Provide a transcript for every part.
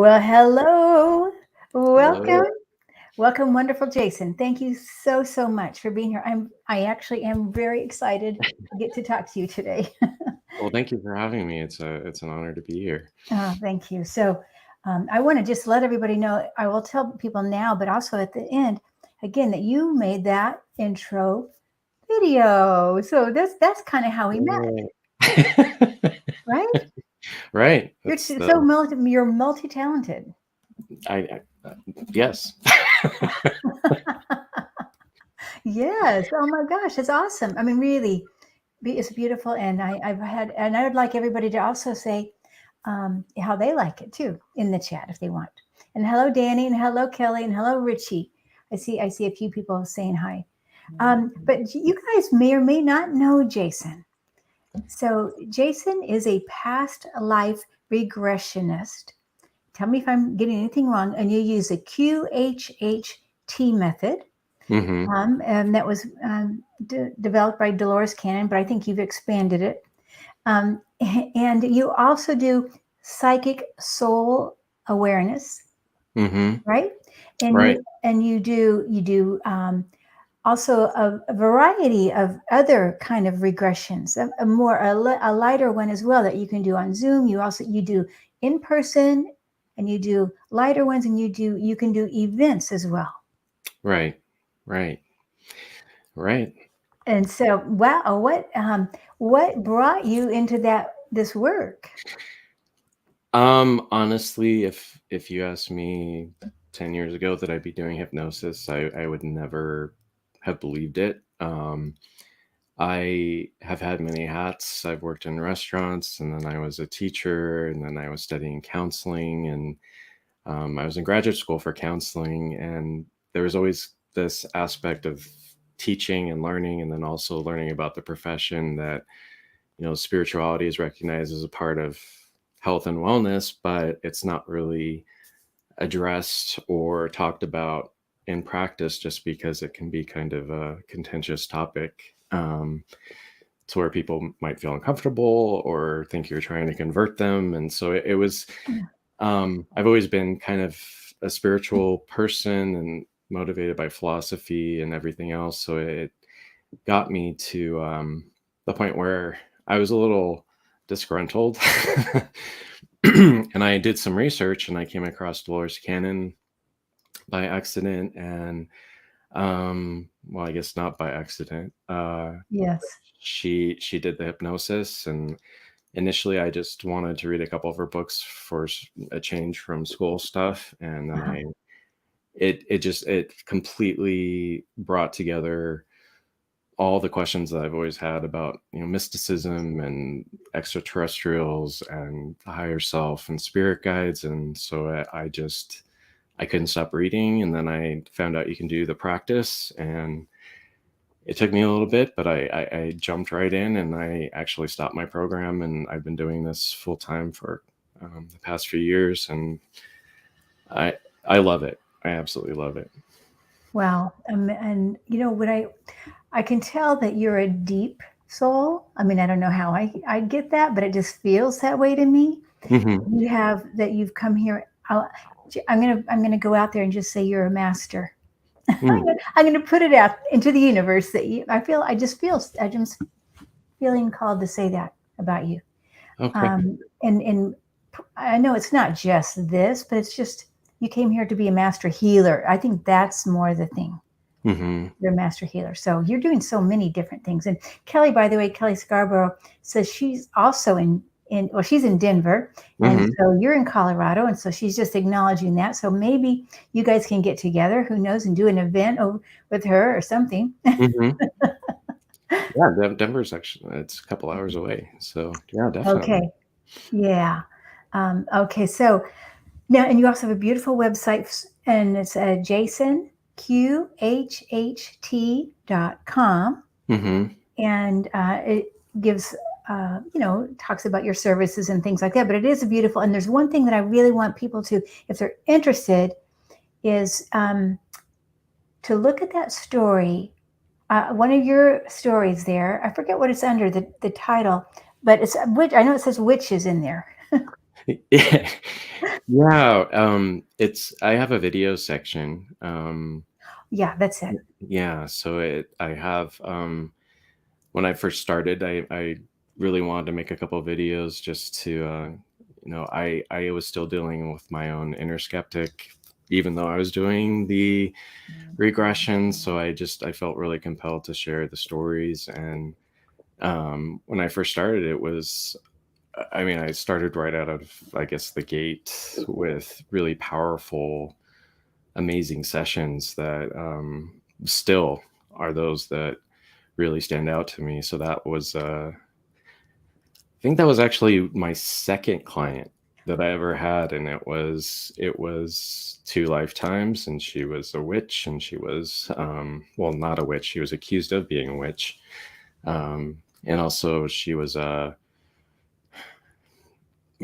Well, hello. Welcome. Hello. Welcome, wonderful Jason. Thank you so much for being here. I actually am very excited to get to talk to you today. Well, thank you for having me. It's an honor to be here. Oh, thank you. So, I want to just let everybody know, I will tell people now, but also at the end, again, that you made that intro video. So that's kind of how we met, right? Right. You're That's the you're multi-talented. I yes. Yes. Oh my gosh, that's awesome. I mean, really, it's beautiful, and I would like everybody to also say how they like it too in the chat if they want. And hello, Danny, and hello, Kelly, and hello, Richie. I see a few people saying hi. But you guys may or may not know Jason. So Jason is a past life regressionist. Tell me if I'm getting anything wrong. And you use the QHHT method. hmm And that was developed by Dolores Cannon, but I think you've expanded it. Um, and you also do psychic soul awareness, hmm right? And Right. you do also a variety of other kind of regressions, a lighter one as well that you can do on Zoom. You do in person, and you do lighter ones, and you can do events as well. Right. Right. Right. And so, wow, what brought you into this work? Honestly, if you asked me 10 years ago that I'd be doing hypnosis, I would never have believed it. I have had many hats. I've worked in restaurants, and then I was a teacher, and then I was studying counseling, and I was in graduate school for counseling, and there was always this aspect of teaching and learning, and then also learning about the profession that, spirituality is recognized as a part of health and wellness, but it's not really addressed or talked about in practice just because it can be kind of a contentious topic. To where people might feel uncomfortable or think you're trying to convert them. And so it was I've always been kind of a spiritual person and motivated by philosophy and everything else. So it got me to the point where I was a little disgruntled. And I did some research and I came across Dolores Cannon by accident. And well, I guess not by accident. Yes. She did the hypnosis, and initially I just wanted to read a couple of her books for a change from school stuff, and then Uh-huh. it completely brought together all the questions that I've always had about mysticism and extraterrestrials and the higher self and spirit guides. And so I couldn't stop reading, and then I found out you can do the practice, and it took me a little bit, but I jumped right in, and I actually stopped my program, and I've been doing this full time for the past few years, and I I love it. I absolutely love it. Wow. And what I can tell that you're a deep soul. I mean, I don't know how I get that, but it just feels that way to me. hmm You've come here. I'm gonna go out there and just say you're a master. Mm, I'm gonna put it out into the universe that I'm just feeling called to say that about you. okay. And I know it's not just this, but it's just you came here to be a master healer. I think that's more the thing. hmm You're a master healer. So you're doing so many different things. And Kelly, by the way, Kelly Scarborough says she's also she's in Denver. And hmm so you're in Colorado. And so she's just acknowledging that. So maybe you guys can get together, who knows, and do an event with her or something. hmm Yeah, Denver's actually it's a couple hours away, so yeah, definitely. Okay. Yeah. Okay. So now, and you also have a beautiful website, and it's jasonqhht.com. hmm And it gives, talks about your services and things like that. But it is beautiful. And there's one thing that I really want people to, if they're interested, is to look at that story. One of your stories there, I forget what it's under, the title, but I know it says witches in there. Yeah. Yeah, I have a video section. Yeah, that's it. Yeah, so I have, when I first started, I really wanted to make a couple of videos just to, I was still dealing with my own inner skeptic, even though I was doing the regression. So I felt really compelled to share the stories. And when I first started, I mean, I started right out of, I guess, the gate with really powerful, amazing sessions that still are those that really stand out to me. So that was, I think that was actually my second client that I ever had, and it was 2 lifetimes, and she was a witch, and she was, well, not a witch, she was accused of being a witch, and also she was a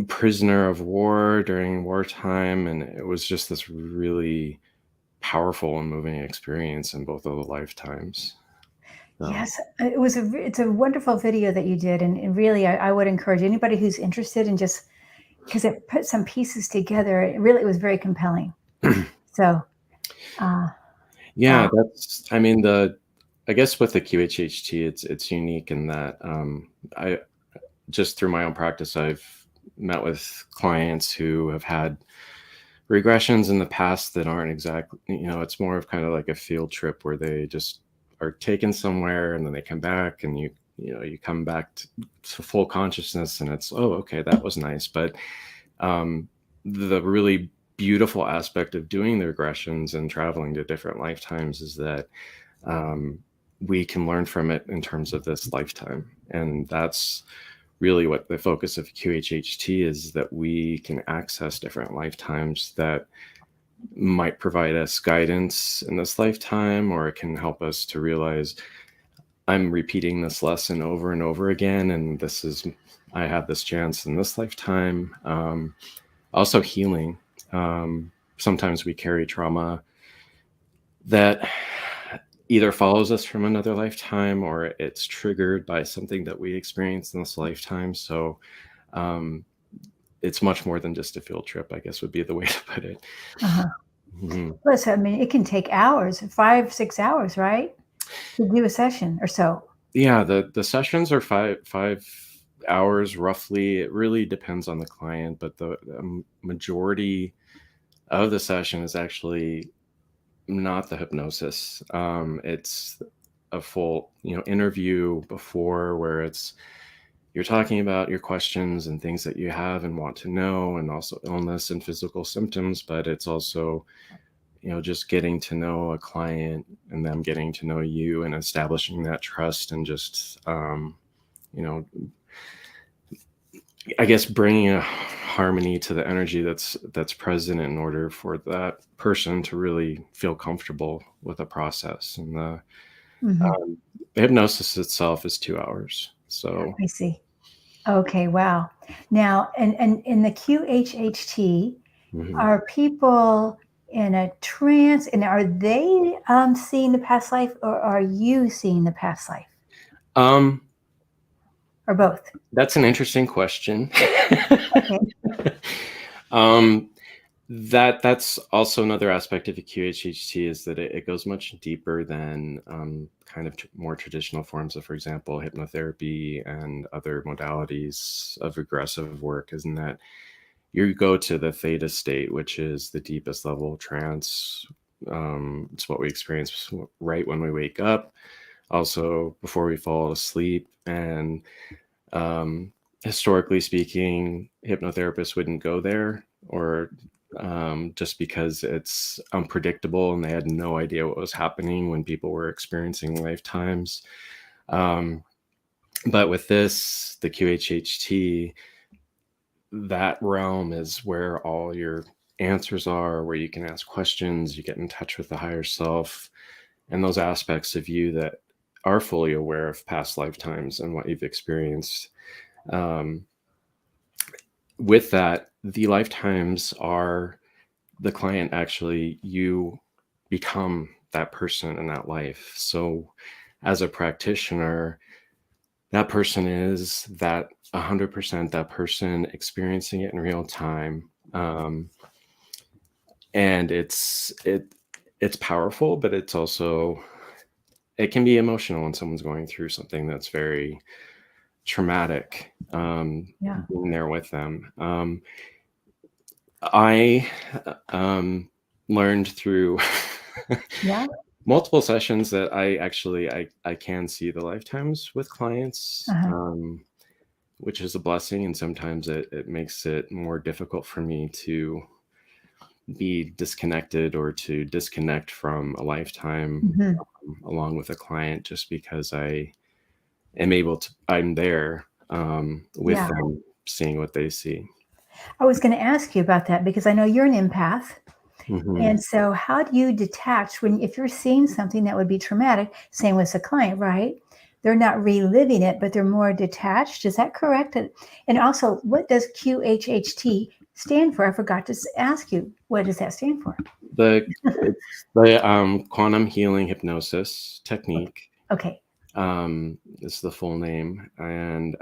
prisoner of war during wartime, and it was just this really powerful and moving experience in both of the lifetimes. So Yes, it's a wonderful video that you did, and really, I would encourage anybody who's interested in just because it put some pieces together. It was very compelling. So, uh, yeah, wow. I mean, I guess with the QHHT, it's unique in that, I just through my own practice, I've met with clients who have had regressions in the past that aren't exactly, it's more of kind of like a field trip where they just are taken somewhere and then they come back, and you come back to full consciousness, and it's, oh, okay, that was nice. But um, the really beautiful aspect of doing the regressions and traveling to different lifetimes is that um, we can learn from it in terms of this lifetime. And that's really what the focus of QHHT is, that we can access different lifetimes that might provide us guidance in this lifetime, or it can help us to realize, I'm repeating this lesson over and over again, and I had this chance in this lifetime. Also healing. Sometimes we carry trauma that either follows us from another lifetime, or it's triggered by something that we experienced in this lifetime. So um, it's much more than just a field trip, I guess would be the way to put it. Uh-huh. Mhm. Plus, I mean, it can take hours, 5, 6 hours, right, to do a session or so. Yeah, the sessions are 5 hours roughly. It really depends on the client, but the majority of the session is actually not the hypnosis. It's a full, interview before, where you're talking about your questions and things that you have and want to know, and also illness and physical symptoms. But it's also, just getting to know a client and them getting to know you, and establishing that trust, and just, you know, I guess bringing a harmony to the energy that's present, in order for that person to really feel comfortable with the process. And Mhm. um, the hypnosis itself is 2 hours. So I see. Okay, wow. Now, and in the QHHT, mhm. are people in a trance, and are they, seeing the past life, or are you seeing the past life, um, or both? that's an interesting question. Okay. um, that's also another aspect of the QHHT, is that it goes much deeper than kind of more traditional forms of, for example, hypnotherapy and other modalities of regressive work. Isn't that you go to the theta state, which is the deepest level of trance. It's what we experience right when we wake up, also before we fall asleep. And um, historically speaking, hypnotherapists wouldn't go there, or just because it's unpredictable and they had no idea what was happening when people were experiencing lifetimes. Um, but with this, the QHHT, that realm is where all your answers are, where you can ask questions, you get in touch with the higher self, and those aspects of you that are fully aware of past lifetimes and what you've experienced. Um, with that, the lifetimes are the client, actually, you become that person in that life. So, as a practitioner, that person is, that 100% that person experiencing it in real time. And it's powerful, but it's also, it can be emotional when someone's going through something that's very traumatic, Yeah. being there with them. I learned through Yeah. multiple sessions that I can see the lifetimes with clients, Uh-huh. which is a blessing, and sometimes it makes it more difficult for me to be disconnected or to disconnect from a lifetime Mhm. along with a client, just because I'm there with Yeah. them, seeing what they see. I was gonna ask you about that because I know you're an empath. Hmm. And so how do you detach when if you're seeing something that would be traumatic, same with the client, right? They're not reliving it, but they're more detached. Is that correct? And also, what does QHHT stand for? I forgot to ask you. What does that stand for? It's the quantum healing hypnosis technique. Okay. Is the full name, and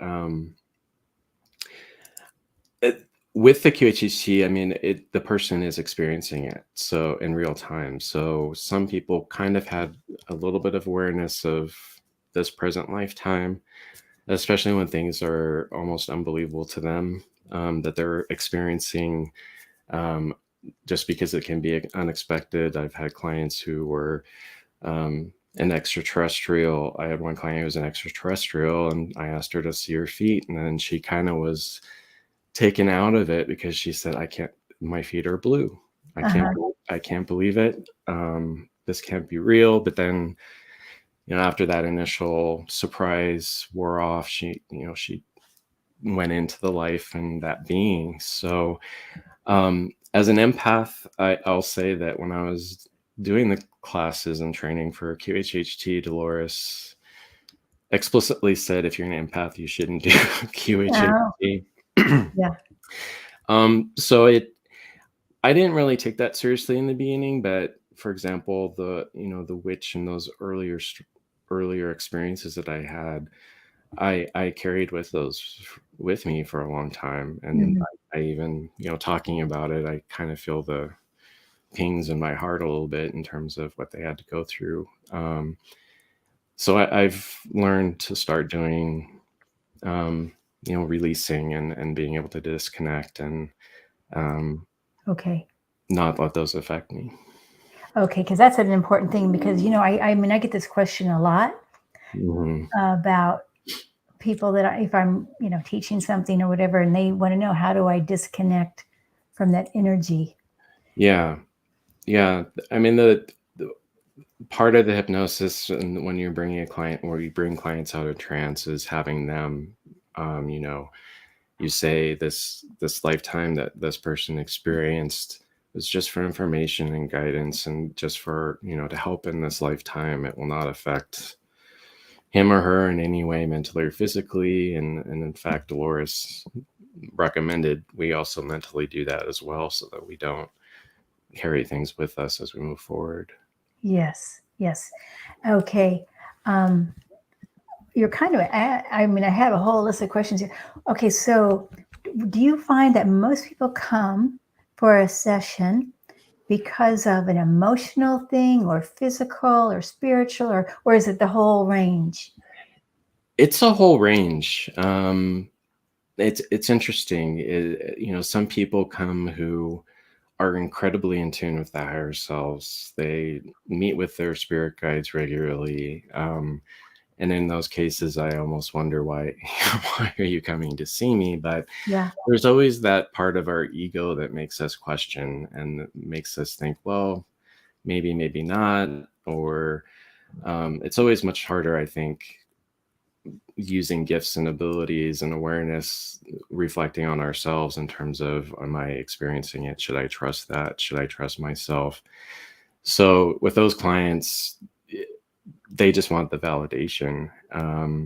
it, with the QHHT, I mean, the person is experiencing it so in real time. So some people kind of had a little bit of awareness of this present lifetime, especially when things are almost unbelievable to them, that they're experiencing, um, just because it can be unexpected. I've had clients who were an extraterrestrial. I had one client who was an extraterrestrial, and I asked her to see her feet, and then she kind of was taken out of it because she said, "I can't. My feet are blue. I can't. Uh-huh. I can't believe it. This can't be real." But then, after that initial surprise wore off, she went into the life and that being. So, as an empath, I'll say that when I was doing the classes and training for QHHT, Dolores explicitly said, if you're an empath, you shouldn't do Oh, QHHT. yeah. So I didn't really take that seriously in the beginning, but for example, the witch and those earlier experiences that I had, I carried with me for a long time, and Mhm. I even, talking about it, I kind of feel the pings in my heart a little bit in terms of what they had to go through. So I've learned to start doing, releasing and being able to disconnect and um, Okay. not let those affect me. Okay, because that's an important thing because I mean I get this question a lot Mhm. about people that if I'm, teaching something or whatever, and they want to know how do I disconnect from that energy. Yeah, yeah. I mean, the part of the hypnosis and when you're bringing a client or you bring clients out of trance is having them, um, you know, you say this lifetime that this person experienced is just for information and guidance and just for, to help in this lifetime. It will not affect him or her in any way, mentally or physically. And in fact, Dolores recommended we also mentally do that as well, so that we don't carry things with us as we move forward. Yes, yes. Okay. Um, you're kind of, I mean, I have a whole list of questions here. Okay, so do you find that most people come for a session because of an emotional thing or physical or spiritual or is it the whole range? It's a whole range. It's interesting. Some people come who are incredibly in tune with the higher selves. They meet with their spirit guides regularly. And in those cases, I almost wonder why, why are you coming to see me? But Yeah. there's always that part of our ego that makes us question and makes us think, well, maybe not. Or it's always much harder, I think, using gifts and abilities and awareness, reflecting on ourselves in terms of, am I experiencing it? Should I trust that? Should I trust myself? So with those clients, they just want the validation. Hmm.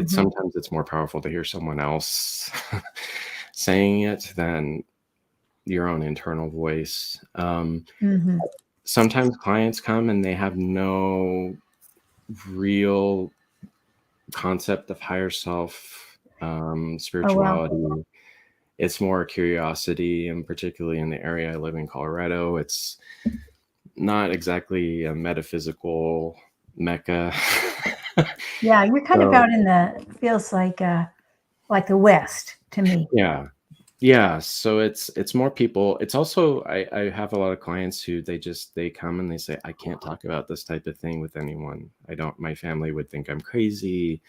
Sometimes it's more powerful to hear someone else saying it than your own internal voice. Hmm. Sometimes clients come and they have no real concept of higher self, Oh, wow. spirituality. It's more curiosity, and particularly in the area I live in, Colorado, it's not exactly a metaphysical mecca. Yeah, you're kind of So, out in the feels like the West to me. yeah. Yeah, so it's more people. It's also I have a lot of clients who they come and they say, "I can't talk about this type of thing with anyone. I don't My family would think I'm crazy.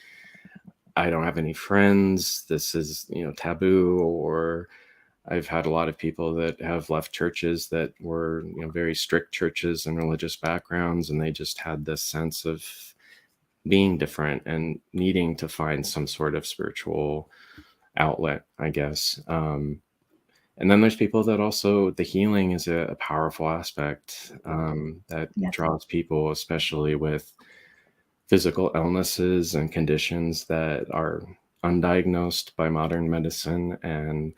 I don't have any friends. This is, taboo." Or I've had a lot of people that have left churches that were, very strict churches and religious backgrounds, and they just had this sense of being different and needing to find some sort of spiritual outlet, I guess. And then there's people that also, the healing is a powerful aspect, that Yes. draws people, especially with physical illnesses and conditions that are undiagnosed by modern medicine, and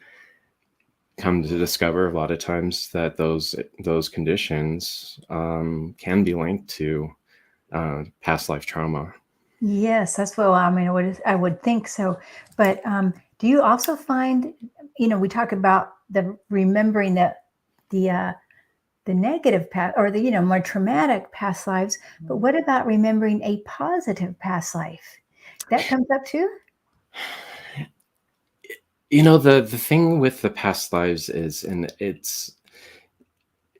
come to discover a lot of times that those conditions, can be linked to past life trauma. Yes, that's what I mean. I would think so. But do you also find, we talk about the remembering the uh, the negative past or the more traumatic past lives, but what about remembering a positive past life? That comes up too? The thing with the past lives is, and it's,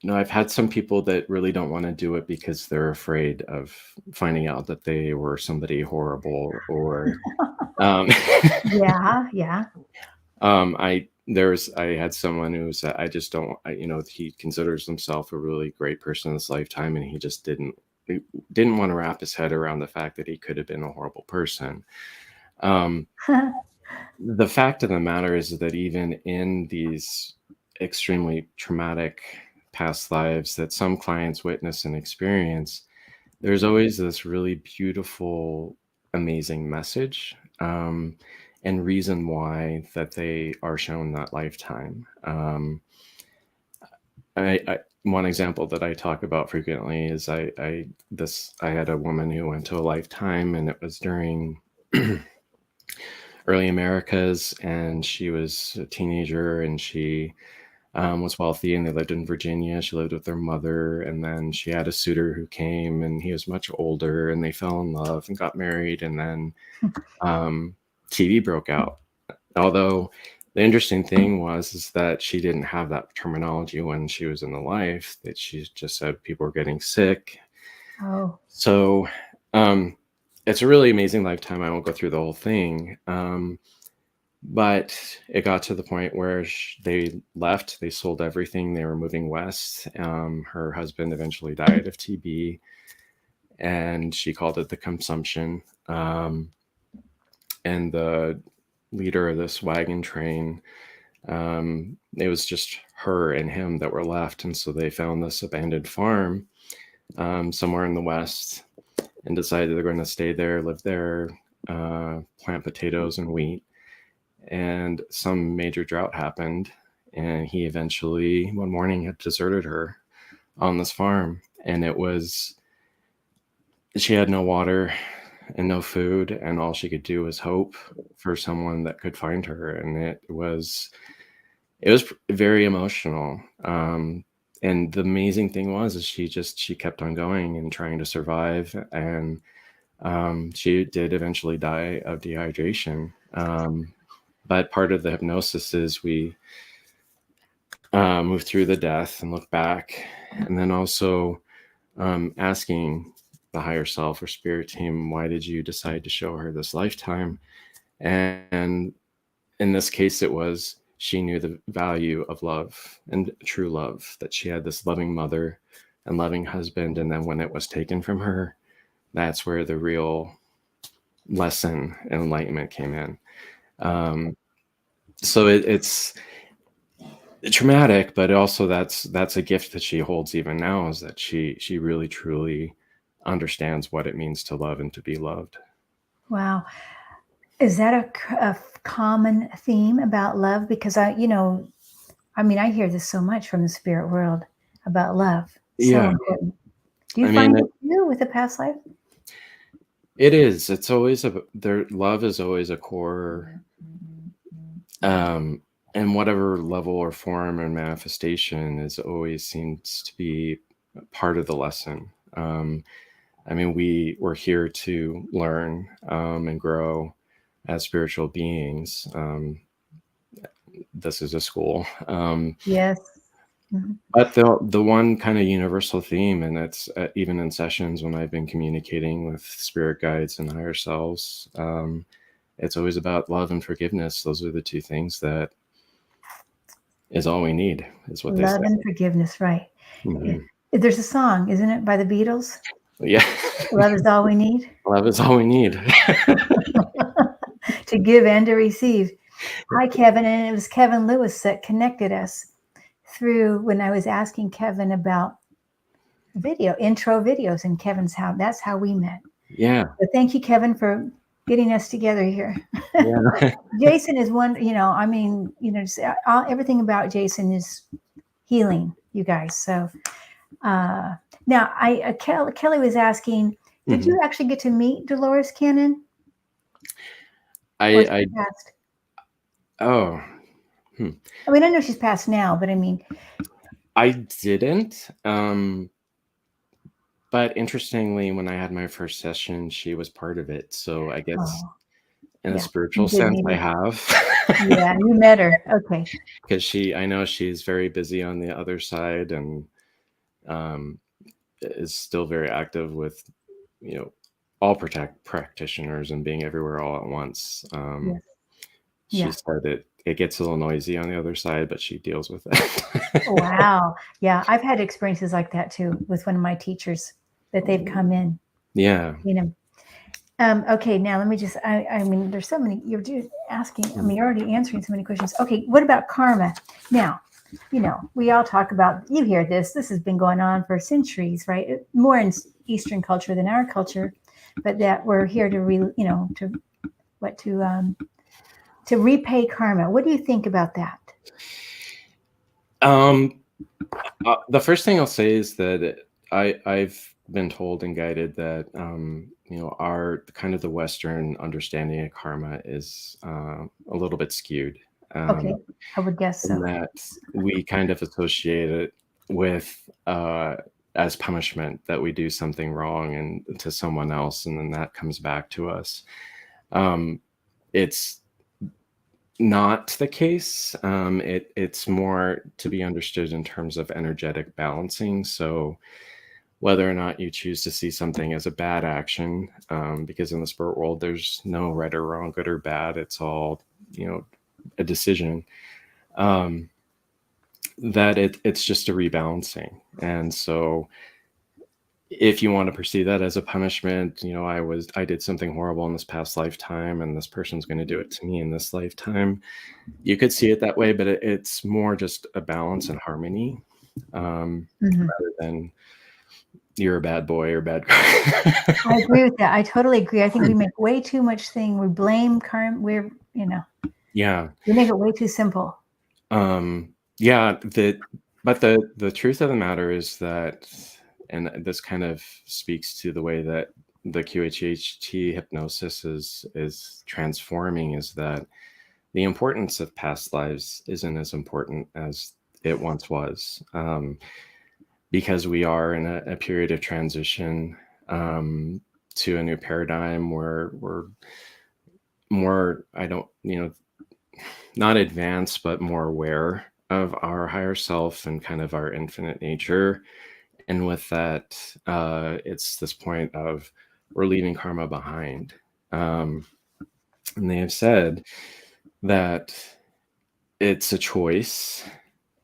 I've had some people that really don't want to do it because they're afraid of finding out that they were somebody horrible, or um, Yeah, yeah. I had someone who said, I just don't, he considers himself a really great person in this lifetime, and he didn't want to wrap his head around the fact that he could have been a horrible person. Um, the fact of the matter is that even in these extremely traumatic past lives that some clients witness and experience, there's always this really beautiful, amazing message, and reason why that they are shown that lifetime. One example that I talk about frequently is I had a woman who went to a lifetime, and it was during early Americas, and she was a teenager, and she, was wealthy, and they lived in Virginia. She lived with her mother, and then she had a suitor who came, and he was much older, and they fell in love and got married, and then, um, TV broke out. Although the interesting thing was is that she didn't have that terminology when she was in the life. That she just said people were getting sick. Oh, So, um, it's a really amazing lifetime. I won't go through the whole thing. But it got to the point where they left. They sold everything. They were moving west. Her husband eventually died of TB, and she called it the consumption. And the leader of this wagon train, it was just her and him that were left. And so they found this abandoned farm, somewhere in the west, and decided they're going to stay there, live there, plant potatoes and wheat. And some major drought happened, and he eventually one morning had deserted her on this farm. And she had no water and no food, and all she could do was hope for someone that could find her. And it was very emotional. And the amazing thing is she kept on going and trying to survive. And she did eventually die of dehydration. But part of the hypnosis is we move through the death and look back, and then also, asking the higher self or spirit team, why did you decide to show her this lifetime? And in this case, it was she knew the value of love and true love, that she had this loving mother and loving husband. And then when it was taken from her, that's where the real lesson and enlightenment came in. So it's traumatic, but also that's a gift that she holds even now, is that she really truly understands what it means to love and to be loved. wow. Is that a common theme about love? Because I mean, I hear this so much from the spirit world about love. So Yeah, important. Do you I mean, find it too with the past life? It is. It's always their love is always a core, um, and whatever level or form and manifestation is always seems to be part of the lesson. I mean, we're here to learn and grow as spiritual beings. This is a school, Yes. Mhm. but the one kind of universal theme, and it's even in sessions when I've been communicating with spirit guides and higher selves, it's always about love and forgiveness. Those are the two things that is all we need, is what they say. Love and forgiveness, right. Eh, Mhm. there's a song, isn't it, by the Beatles? Yeah, Love is all we need love is all we need. to give and to receive. Hi, Kevin, and it was Kevin Lewis that connected us through when I was asking Kevin about intro videos, and Kevin's how that's how we met. Yeah, So thank you, Kevin, for getting us together here. yeah. Jason is one, I mean, everything about Jason is healing, you guys. So uh, now, Kelly was asking, did Mhm. you actually get to meet Dolores Cannon, or I she passed? oh, hmm. I mean, I know she's passed now, but I mean, I didn't. But interestingly, when I had my first session, she was part of it. So I guess oh, in a yeah, you spiritual did sense, meet I her. have. Yeah, you met her. Okay. Because I know she's very busy on the other side, and um, is still very active with, you know, all practitioners and being everywhere all at once. Yes. She Yeah. said it gets a little noisy on the other side, but she deals with it. Wow. Yeah, I've had experiences like that too with one of my teachers that they've come in, Yeah. you know. Okay, now let me just, I mean, there's so many, you're just asking, I mean, you're already answering so many questions. Okay, what about karma? Now, we all talk about, you hear this has been going on for centuries, right? More in Eastern culture than our culture, but that we're here to repay karma. What do you think about that? Um, the first thing I'll say is that I've been told and guided that our kind of the Western understanding of karma is a little bit skewed, Okay, I would guess in so. that we kind of associate it with as punishment that we do something wrong and to someone else, and then that comes back to us. It's not the case. It's more to be understood in terms of energetic balancing. So whether or not you choose to see something as a bad action, because in the spirit world, there's no right or wrong, good or bad. It's all, a decision. Um, that it's just a rebalancing. And so if you want to perceive that as a punishment, I did something horrible in this past lifetime, and this person's going to do it to me in this lifetime. You could see it that way, but it's more just a balance and harmony, Mhm. rather than you're a bad boy or bad I girl. agree with that. I totally agree. I think we make way too much thing. We blame karma. Yeah. We make it way too simple. Yeah, but the truth of the matter is that, and this kind of speaks to the way that the QHHT hypnosis is transforming, is that the importance of past lives isn't as important as it once was, because we are in a period of transition, to a new paradigm where we're more, I don't, not advanced, but more aware of our higher self and kind of our infinite nature. And with that, it's this point of we're leaving karma behind. Um, and they have said that it's a choice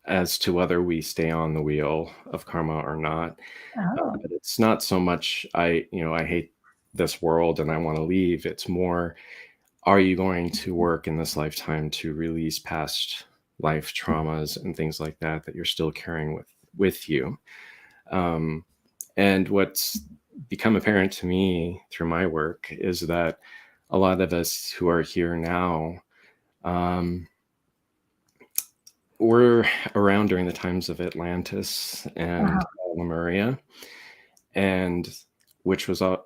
as to whether we stay on the wheel of karma or not. Oh, But it's not so much I hate this world and I want to leave. It's more, are you going to work in this lifetime to release past life traumas and things like that that you're still carrying with you? Um, and what's become apparent to me through my work is that a lot of us who are here now, um, were around during the times of Atlantis and uh-huh. Lemuria, and which was uh,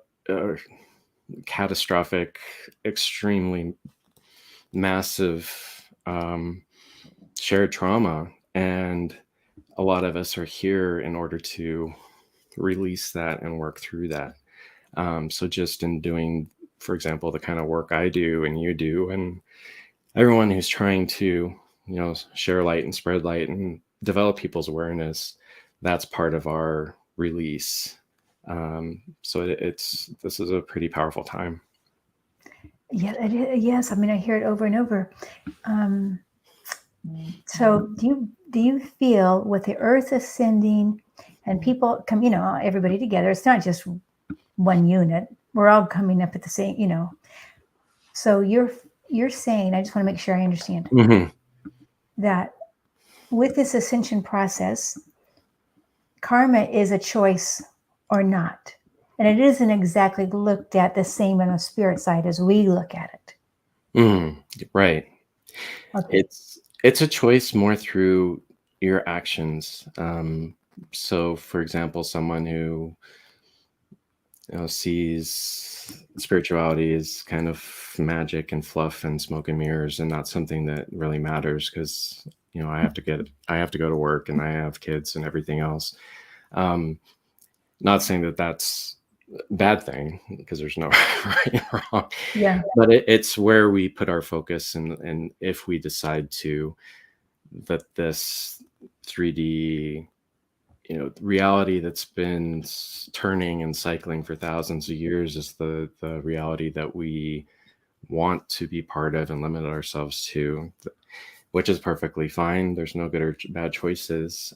catastrophic, extremely massive shared trauma. And a lot of us are here in order to release that and work through that. So just in doing, for example, the kind of work I do and you do, and everyone who's trying to, share light and spread light and develop people's awareness, that's part of our release. So this is a pretty powerful time. Yeah, yes. I mean, I hear it over and over. So do you feel with the earth ascending and people come, everybody together, it's not just one unit, we're all coming up at the same, so you're saying, I just want to make sure I understand, that with this ascension process, karma is a choice or not, and it isn't exactly looked at the same on the spirit side as we look at it. Right. Okay. It's a choice more through your actions. So, for example, someone who sees spirituality as kind of magic and fluff and smoke and mirrors, and not something that really matters because I have to go to work and I have kids and everything else. Not saying that that's a bad thing, because there's no right and wrong. Yeah. But it's where we put our focus, and if we decide to, that this 3D reality that's been turning and cycling for thousands of years is the reality that we want to be part of and limit ourselves to, which is perfectly fine. There's no good or bad choices.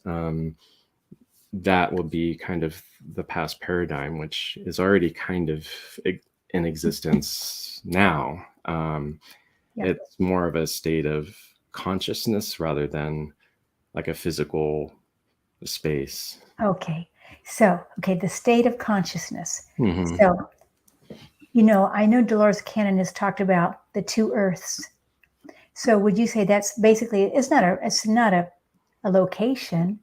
That will be kind of the past paradigm, which is already kind of in existence now. It's more of a state of consciousness rather than like a physical space. Okay. So, the state of consciousness. Mm-hmm. So, I know Dolores Cannon has talked about the two earths. So would you say that's basically, it's not a location,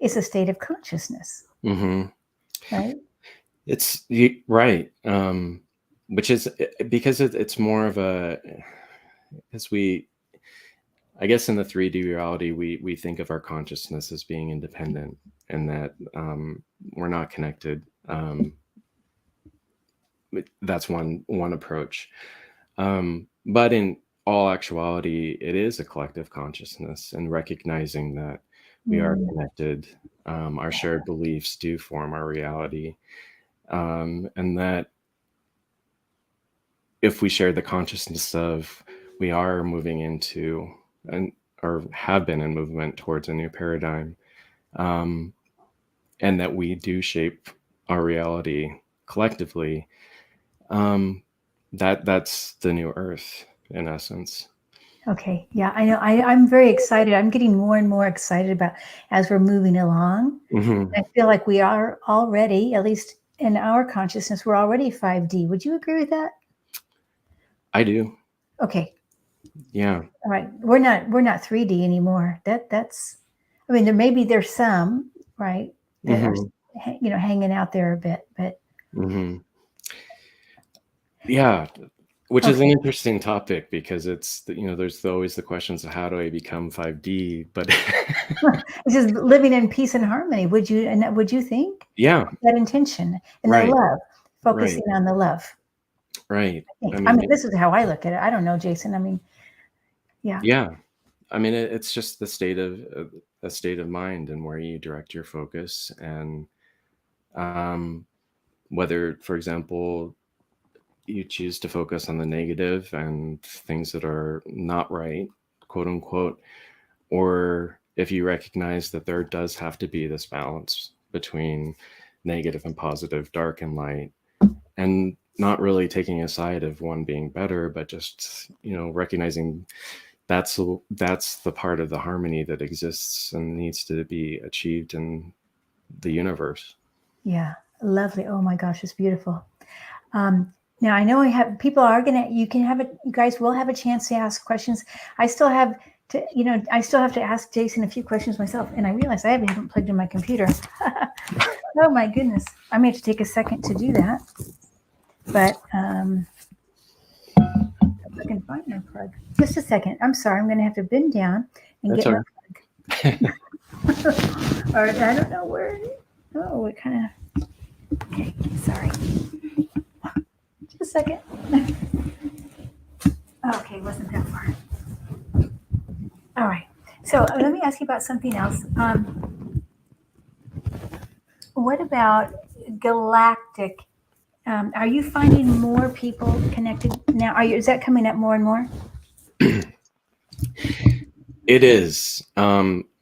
it's a state of consciousness. Mm-hmm. Right? It's right. Which is because it's more of I guess in the 3D reality, we think of our consciousness as being independent, and that we're not connected. That's one approach. But in all actuality, it is a collective consciousness, and recognizing that we are connected. Our shared beliefs do form our reality. And that if we share the consciousness of, we are moving into or have been in movement towards a new paradigm, and that we do shape our reality collectively, that's the new earth in essence. Okay. Yeah, I know. I'm very excited. I'm getting more and more excited about as we're moving along. Mm-hmm. I feel like we are already, at least in our consciousness, we're already 5D. Would you agree with that? I do. Okay. Yeah. All right. We're not 3D anymore. That's, I mean, there's some, right, that are, hanging out there a bit, but. Yeah. Which is an interesting topic, because it's, there's always the questions of how do I become 5D, but it's just living in peace and harmony. Would you think? Yeah. That intention and Right. the love, focusing on the love. Right. I mean, this is how I look at it. I don't know, Jason. I mean, yeah. Yeah. I mean, it's just the state of mind and where you direct your focus, and whether, for example, you choose to focus on the negative and things that are not right, quote unquote, or if you recognize that there does have to be this balance between negative and positive, dark and light, and not really taking a side of one being better, but just, recognizing that's the part of the harmony that exists and needs to be achieved in the universe. Yeah. Lovely. Oh my gosh, it's beautiful. Now I know you guys will have a chance to ask questions. I still have to ask Jason a few questions myself, and I realize I haven't plugged in my computer. Oh my goodness. I may have to take a second to do that. But if I can find my plug. Just a second. I'm sorry. I'm going to have to bend down and That's get my okay. plug. Or I don't know where. Oh, it kind of. Okay. Sorry. Just a second. Okay, wasn't that far. All right. So let me ask you about something else. What about galactic? Are you finding more people connected now? Are you? Is that coming up more and more? It is,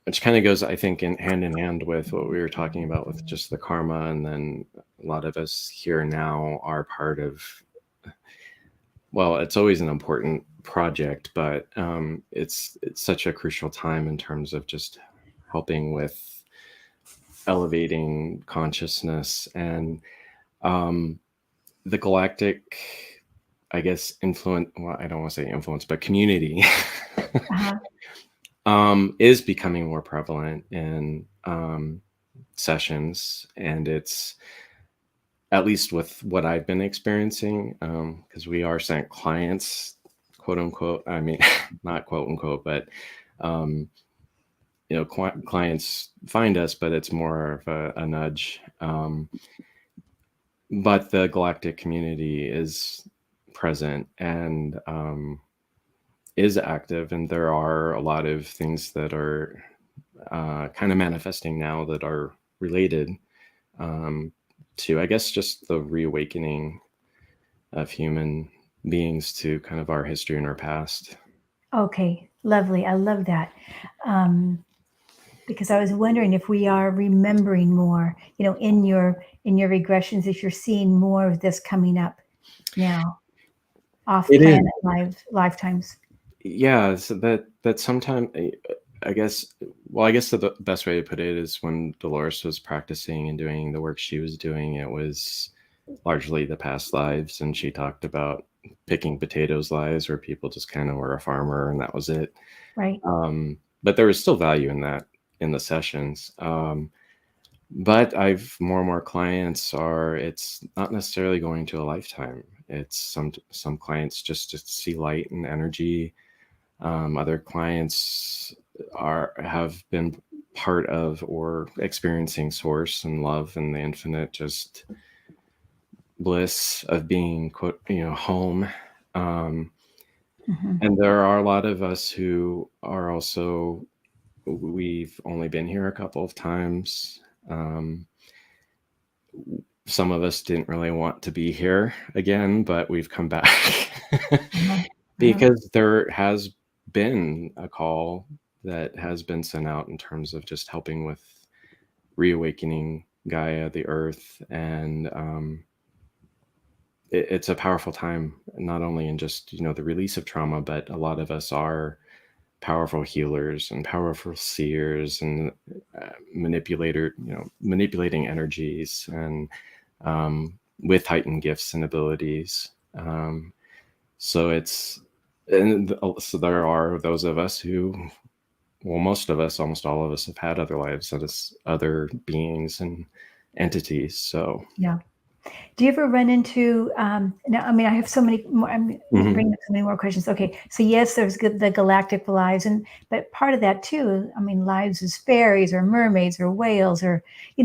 which kind of goes, I think, in hand with what we were talking about with just the karma, and then a lot of us here now are part of. Well, it's always an important project, but it's such a crucial time in terms of just helping with elevating consciousness and the galactic, I guess, influence. Well, I don't want to say influence, but community. Uh-huh. Is becoming more prevalent in sessions, and it's at least with what I've been experiencing, because we are sent clients, quote unquote. I mean, not quote unquote, but um, clients find us, but it's more of a nudge. But the galactic community is present and is active, and there are a lot of things that are kind of manifesting now that are related um, to, I guess, just the reawakening of human beings to kind of our history and our past. Okay, lovely. I love that. Um, because I was wondering if we are remembering more, in your regressions, if you're seeing more of this coming up now, off It is. planet lifetimes. Yeah, so that sometimes, I guess, well, I guess the best way to put it is when Dolores was practicing and doing the work she was doing, it was largely the past lives, and she talked about picking potatoes lives where people just kind of were a farmer and that was it. Right. But there was still value in that in the sessions. But I've more and more clients are, it's not necessarily going to a lifetime. It's some clients just to see light and energy. Other clients have been part of or experiencing source and love and the infinite just bliss of being, quote, home. Um, Hmm. and there are a lot of us who are also, we've only been here a couple of times. Some of us didn't really want to be here again, but we've come back Uh-huh. Uh-huh. because there has been a call that has been sent out in terms of just helping with reawakening Gaia, the earth. And it's a powerful time, not only in just, the release of trauma, but a lot of us are powerful healers and powerful seers and manipulating energies and with heightened gifts and abilities. So it's, and so there are those of us who, well, most of us, almost all of us, have had other lives as other beings and entities. So Yeah. Do you ever run into now? I mean, I have so many more. I'm bringing up so many more questions. Okay, so yes, there's the galactic lives, but part of that too. I mean, lives as fairies or mermaids or whales, or you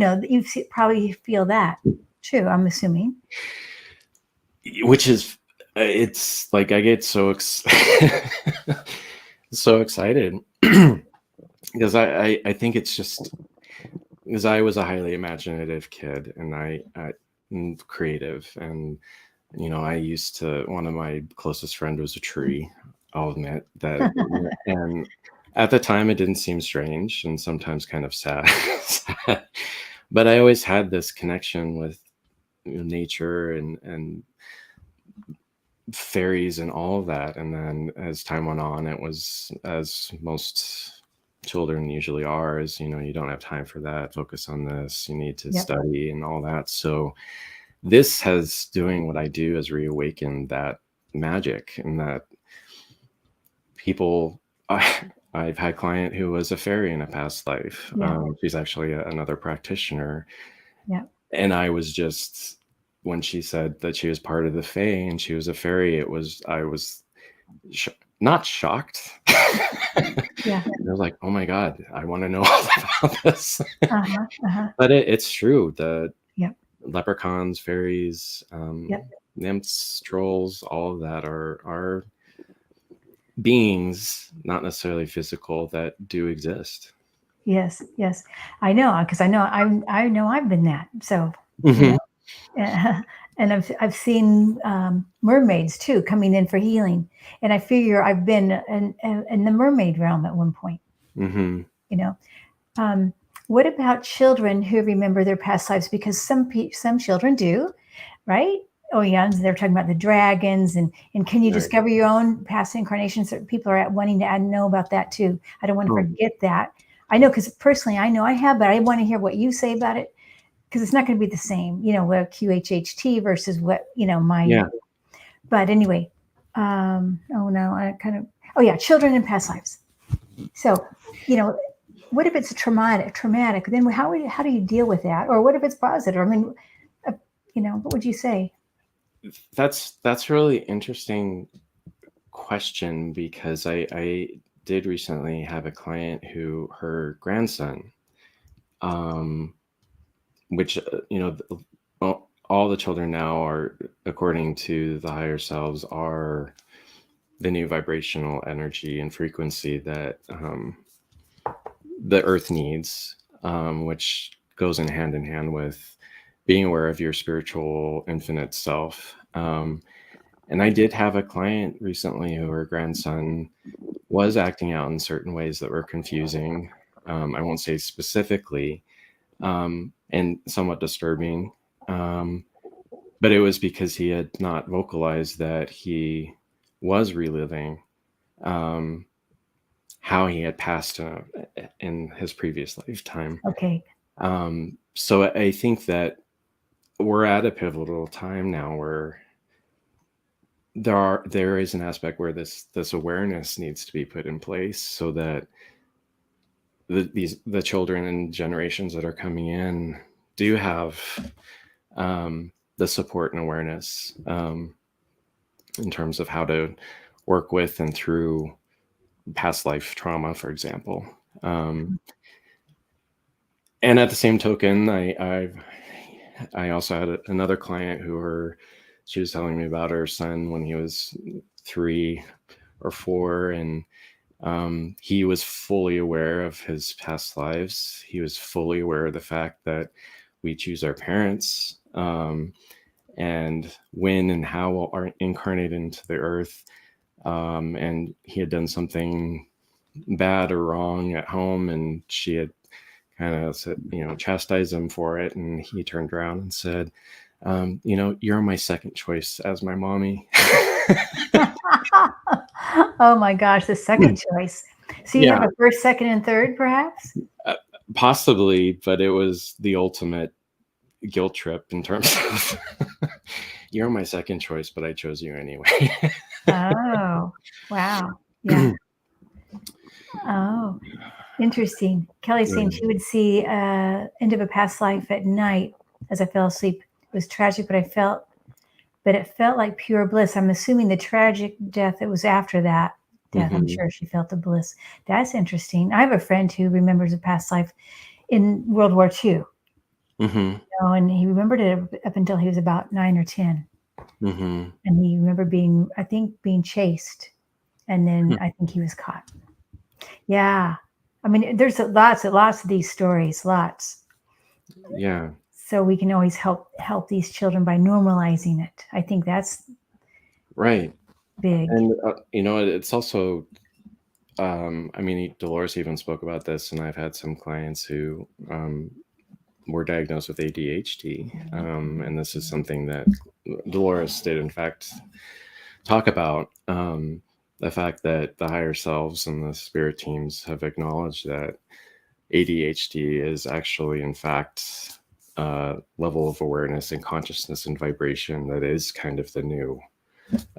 probably feel that too. I'm assuming. which is, it's like I get so so excited because I think it's just because I was a highly imaginative kid and I'm creative, and I used to, one of my closest friend was a tree. I'll admit that. And at the time it didn't seem strange and sometimes kind of sad. Sad. But I always had this connection with nature and fairies and all of that. And then as time went on, it was, as most children usually are, is, you don't have time for that, focus on this, you need to Yep. study and all that. So this has, doing what I do, has reawakened that magic, and that people, I've had a client who was a fairy in a past life. Yeah. She's actually another practitioner. Yeah. And I was just when she said that she was part of the Fae and she was a fairy, I was not shocked. Yeah. I was like, oh my God, I want to know all about this. Uh-huh. Uh-huh. But it's true. The Yep. leprechauns, fairies, Yep. nymphs, trolls, all of that are beings, not necessarily physical, that do exist. Yes. Yes. I know, because I know I've been that. So, you Mhm. know, and I've seen mermaids too coming in for healing, and I figure I've been in the mermaid realm at one point. Mhm. You know, um, what about children who remember their past lives? Because some children do, right? Oh yeah, and they're talking about the dragons, and can you Right. discover your own past incarnations? So people are wanting to know about that too. I don't want to Oh, forget that. I know, because personally I know I have, but I want to hear what you say about it, because it's not going to be the same, what QHHT versus what mine. yeah. But anyway, oh no, oh yeah, children in past lives. So, what if it's traumatic? Then how do you deal with that? Or what if it's positive? I mean, what would you say? That's a really interesting question because I did recently have a client who her grandson, um, which all the children now are, according to the higher selves, are the new vibrational energy and frequency that the earth needs, which goes in hand with being aware of your spiritual infinite self. And I did have a client recently who her grandson was acting out in certain ways that were confusing. I won't say specifically, and somewhat disturbing. But it was because he had not vocalized that he was reliving um, how he had passed in his previous lifetime. Okay. So I think that we're at a pivotal time now where there is an aspect where this awareness needs to be put in place so that the children and generations that are coming in do have the support and awareness in terms of how to work with and through past life trauma, for example. And at the same token, I also had another client she was telling me about her son when he was 3 or 4, and he was fully aware of his past lives. He was fully aware of the fact that we choose our parents, and when and how are incarnated into the earth. And he had done something bad or wrong at home, and she had kind of said, chastised him for it. And he turned around and said, you're my second choice as my mommy. Oh my gosh, the second choice. So you have Yeah, a first, second, and third, perhaps? possibly, but it was the ultimate guilt trip in terms of you're my second choice, but I chose you anyway. Oh, wow. Yeah. Oh, interesting. Kelly's saying she would see end of a past life at night as I fell asleep. It was tragic, but it felt like pure bliss. I'm assuming the tragic death that was after that death. I'm Mhm, sure she felt the bliss. That's interesting. I have a friend who remembers a past life in World War II. mhm, And he remembered it up until he was about 9 or 10. mhm. And he remembered being chased. And then Hmm. I think he was caught. Yeah. I mean, there's lots of these stories, lots. Yeah, So we can always help these children by normalizing it. I think that's right. big. And it's also I mean, Dolores even spoke about this, and I've had some clients who were diagnosed with ADHD, and this is something that Dolores did, in fact, talk about. The fact that the higher selves and the spirit teams have acknowledged that ADHD is actually, in fact, a level of awareness and consciousness and vibration that is kind of the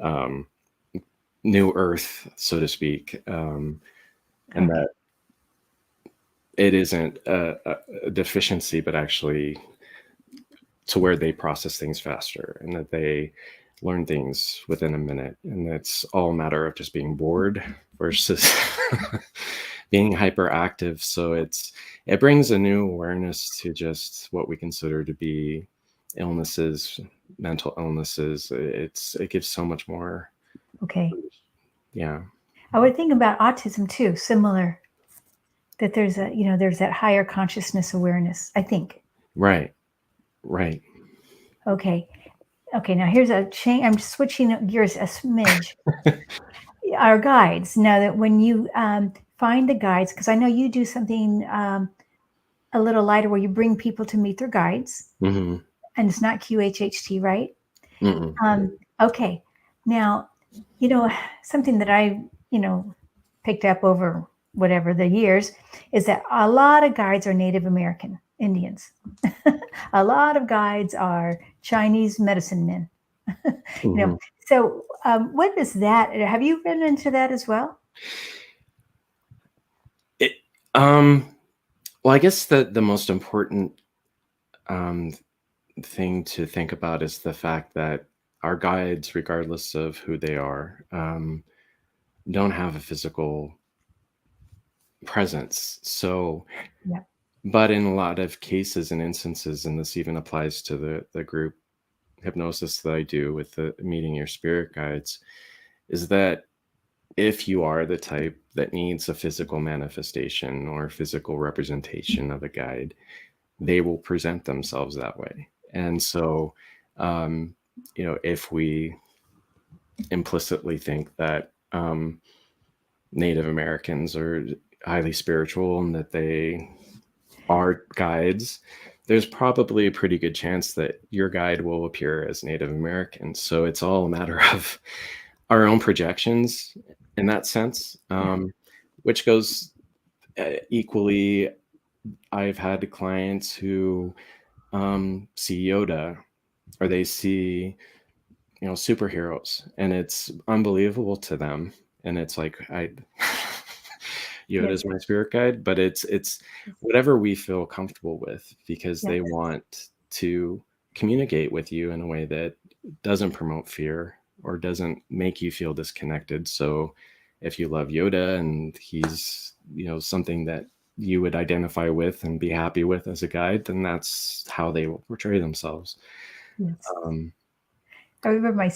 um, new earth, so to speak, and Okay. that it isn't a deficiency, but actually to where they process things faster and that they learn things within a minute. And it's all a matter of just being bored versus being hyperactive. So it brings a new awareness to just what we consider to be illnesses, mental illnesses. It gives so much more. Okay. Yeah. I would think about autism too, similar, that there's there's that higher consciousness awareness, I think. Right. Okay. Now here's a change. I'm switching gears a smidge. Our guides. Now that when you find the guides, because I know you do something a little lighter where you bring people to meet their guides, Mm-hmm. and it's not QHHT, right? Mm-mm. Okay. Now, something that I, picked up over whatever the years is that a lot of guides are Native American Indians. A lot of guides are Chinese medicine men. Mm-hmm. So what is that? Have you been into that as well? Well, I guess the most important thing to think about is the fact that our guides, regardless of who they are, don't have a physical presence. So, Yeah. but in a lot of cases and instances, and this even applies to the group hypnosis that I do with the meeting your spirit guides, is that if you are the type that needs a physical manifestation or physical representation of a guide, they will present themselves that way. And so, if we implicitly think that Native Americans are highly spiritual and that they are guides, there's probably a pretty good chance that your guide will appear as Native American. So it's all a matter of our own projections in that sense, which goes equally. I've had clients who see Yoda, or they see superheroes, and it's unbelievable to them, and it's like Yoda's my spirit guide, but it's whatever we feel comfortable with, because they want to communicate with you in a way that doesn't promote fear or doesn't make you feel disconnected. So if you love Yoda and he's something that you would identify with and be happy with as a guide, then that's how they will portray themselves. Yes. I remember my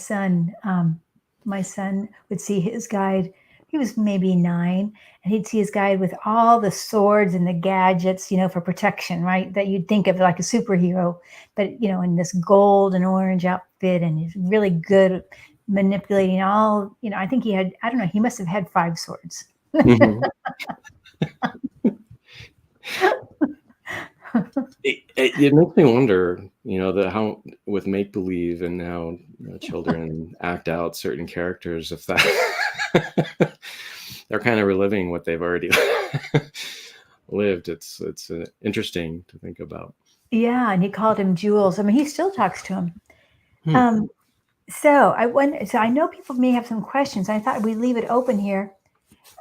son would see his guide. He was maybe 9, and he'd see his guide with all the swords and the gadgets, for protection, right? That you'd think of like a superhero, but in this gold and orange outfit, and he's really good at manipulating all. I think he had, I don't know, he must have had 5 swords. Mm-hmm. It makes me wonder, how with make believe and how children act out certain characters, if that they're kind of reliving what they've already lived. It's interesting to think about. Yeah, and he called him Jules. I mean, he still talks to him. So I know people may have some questions. I thought we'd leave it open here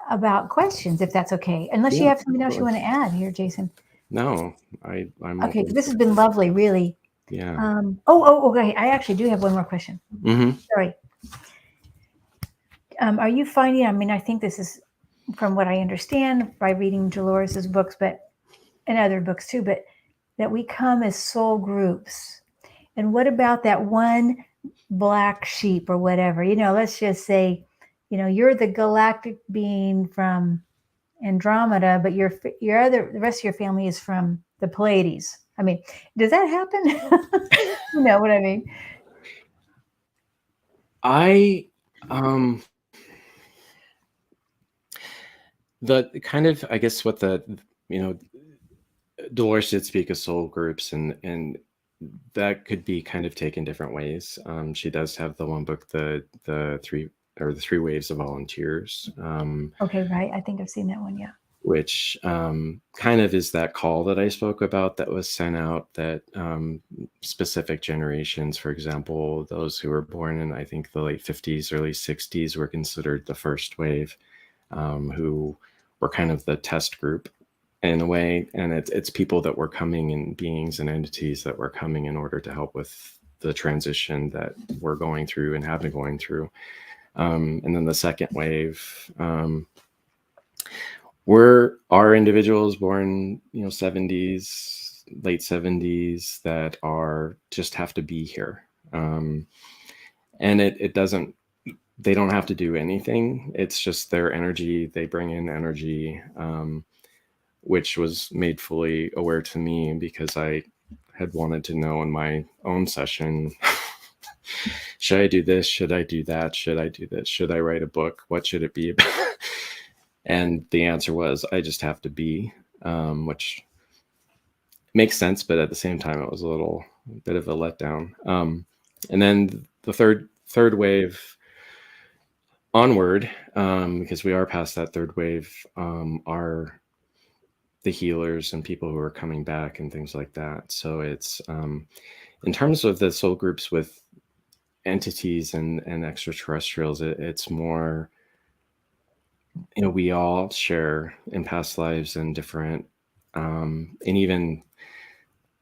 about questions, if that's okay. Unless you have something else you want to add here, Jason. No, I'm okay. This has been lovely, really. Yeah. Okay. I actually do have one more question. Mm-hmm. Sorry. Are you finding? I mean, I think this is from what I understand by reading Dolores's books, and other books too. But that we come as soul groups. And what about that one black sheep or whatever? Let's just say, you're the galactic being from Andromeda, but the rest of your family is from the Pleiades. I mean, does that happen? You know what I mean? The kind of, I guess, what Dolores did speak of soul groups, and that could be kind of taken different ways. She does have the one book, the three waves of volunteers. Okay, right. I think I've seen that one. Yeah. Which kind of is that call that I spoke about that was sent out, that specific generations, for example, those who were born in, I think, the late 50s, early 60s were considered the first wave, who were kind of the test group in a way, and it's people that were coming, and beings and entities that were coming in order to help with the transition that we're going through and have been going through. And then the second wave are individuals born, 70s, late 70s, that are just have to be here. And it doesn't, they don't have to do anything. It's just their energy. They bring in energy, which was made fully aware to me because I had wanted to know in my own session, should I do this? Should I do that? Should I do this? Should I write a book? What should it be about? And the answer was, I just have to be, which makes sense. But at the same time, it was a bit of a letdown. And then the third wave onward, because we are past that third wave, are the healers and people who are coming back and things like that. So it's in terms of the soul groups with entities and extraterrestrials, it's more, we all share in past lives and different, and even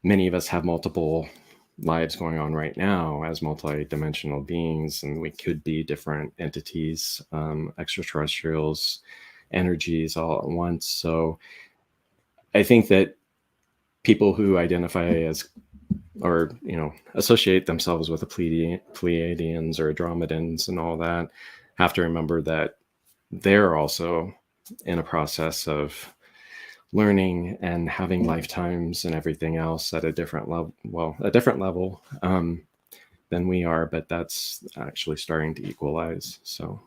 many of us have multiple lives going on right now as multi-dimensional beings, and we could be different entities, extraterrestrials, energies all at once. So I think that people who identify as, or associate themselves with the Pleiadians or Andromedans and all that, have to remember that they're also in a process of learning and having lifetimes and everything else at a different level than we are, but that's actually starting to equalize. So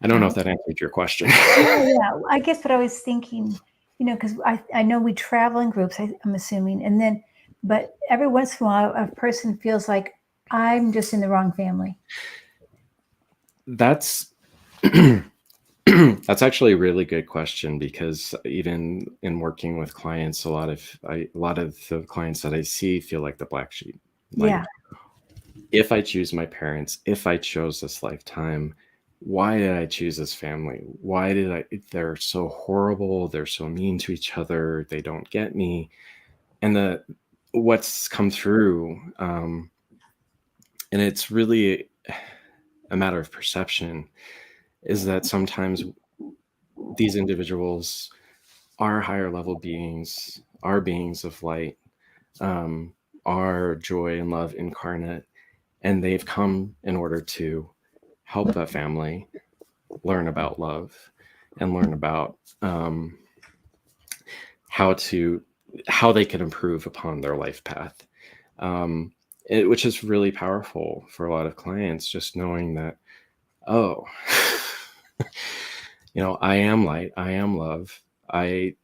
I don't know if that answered your question. Yeah, I guess what I was thinking, because I know we travel in groups, I'm assuming, and then, but every once in a while, a person feels like I'm just in the wrong family. That's that's actually a really good question, because even in working with clients, a lot of the clients that I see feel like the black sheep. Like, Yeah. if I choose my parents, if I chose this lifetime, why did I choose this family? Why did they're so horrible. They're so mean to each other. They don't get me. And what's come through, and it's really a matter of perception, is that sometimes these individuals are higher level beings, are beings of light, are joy and love incarnate, and they've come in order to help that family learn about love and learn about how they can improve upon their life path, which is really powerful for a lot of clients, just knowing that, oh, I am light, I am love, I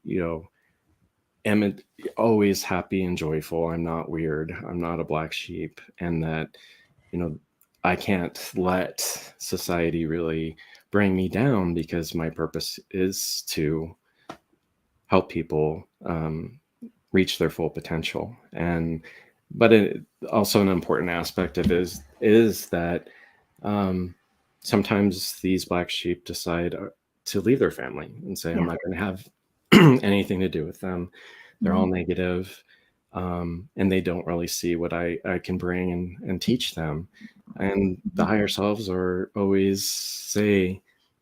am always happy and joyful, I'm not weird, I'm not a black sheep, and that I can't let society really bring me down, because my purpose is to help people reach their full potential. But also an important aspect of it is that sometimes these black sheep decide to leave their family and say, I'm not going to have anything to do with them. They're all negative, and they don't really see what I can bring and teach them. And the higher selves are always say,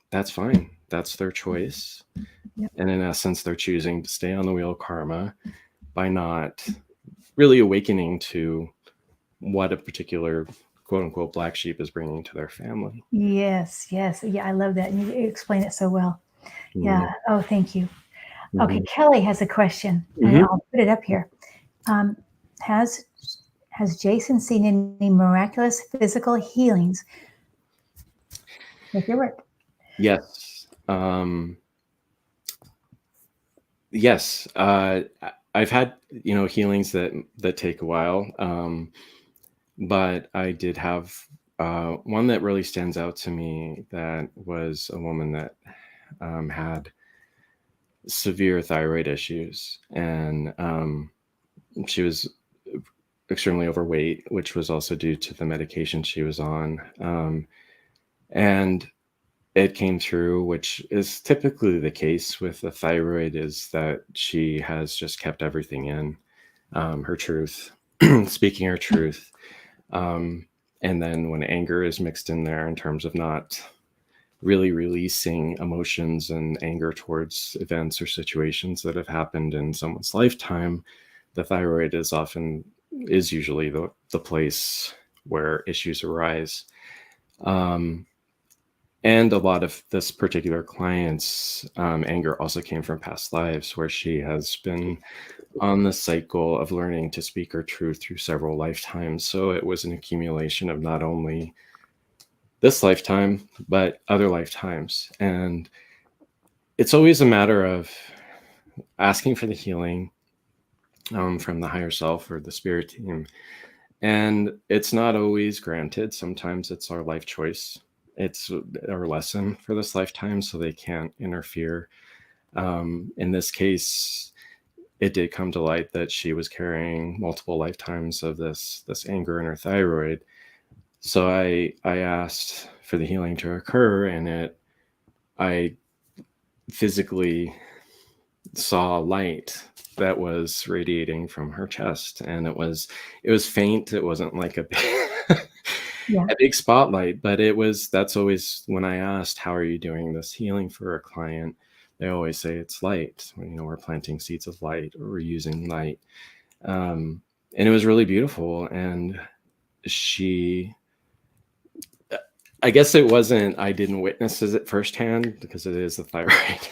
that's fine. That's their choice. Yep. And in essence, they're choosing to stay on the wheel of karma by not really awakening to what a particular quote unquote black sheep is bringing to their family. Yes. Yeah, I love that. And you explain it so well. Yeah. Oh, thank you. Okay, Kelly has a question, and I'll put it up here. Has Jason seen any miraculous physical healings with your work? Yes. Yes. I've had, healings that take a while. But I did have one that really stands out to me, that was a woman that had severe thyroid issues, and she was extremely overweight, which was also due to the medication she was on. And it came through, which is typically the case with the thyroid, is that she has just kept everything in, her truth, speaking her truth. And then when anger is mixed in there in terms of not really releasing emotions and anger towards events or situations that have happened in someone's lifetime, the thyroid is usually the place where issues arise. And a lot of this particular client's anger also came from past lives, where she has been on the cycle of learning to speak her truth through several lifetimes. So it was an accumulation of not only this lifetime, but other lifetimes. And it's always a matter of asking for the healing from the higher self or the spirit team. And it's not always granted. Sometimes it's our life choice. It's our lesson for this lifetime, so they can't interfere. In this case, it did come to light that she was carrying multiple lifetimes of this anger in her thyroid. So I asked for the healing to occur, and I physically saw light that was radiating from her chest, and it was faint. It wasn't like a Yeah. a big spotlight, but that's always when I asked, how are you doing this healing for a client, they always say it's light. We're planting seeds of light, or we're using light. And it was really beautiful. And I guess I didn't witness it firsthand because it is the thyroid.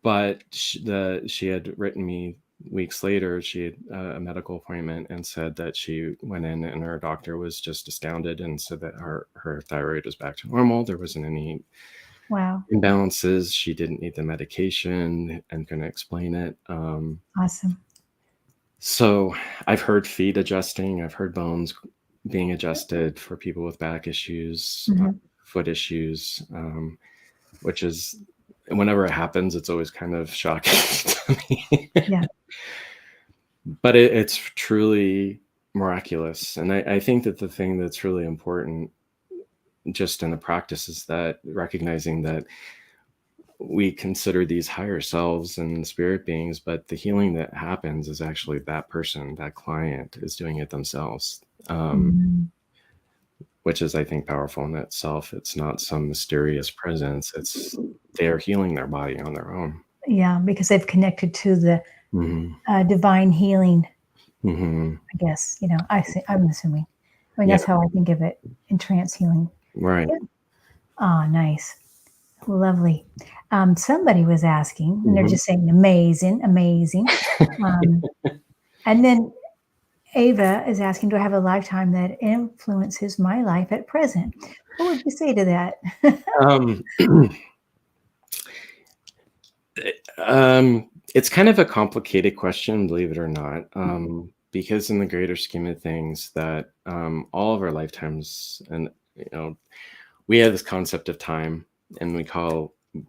But she had written me weeks later. She had a medical appointment and said that she went in, and her doctor was just astounded and said that her thyroid was back to normal. There wasn't any Wow. imbalances. She didn't need the medication and couldn't explain it. Awesome. So I've heard feet adjusting. I've heard bones being adjusted for people with back issues, foot issues, which is, whenever it happens, it's always kind of shocking to me. Yeah. But it's truly miraculous. And I think that the thing that's really important just in the practice is that recognizing that we consider these higher selves and spirit beings, but the healing that happens is actually that person, that client is doing it themselves. Which is, I think, powerful in itself. It's not some mysterious presence. They're healing their body on their own. Yeah, because they've connected to the divine healing. I guess, I'm assuming. I mean, that's how I think of it in trance healing. Right. Oh, nice. Lovely. Somebody was asking, and they're just saying amazing, amazing. And then Ava is asking, do I have a lifetime that influences my life at present? What would you say to that? It's kind of a complicated question, believe it or not, because in the greater scheme of things, that all of our lifetimes, and we have this concept of time, and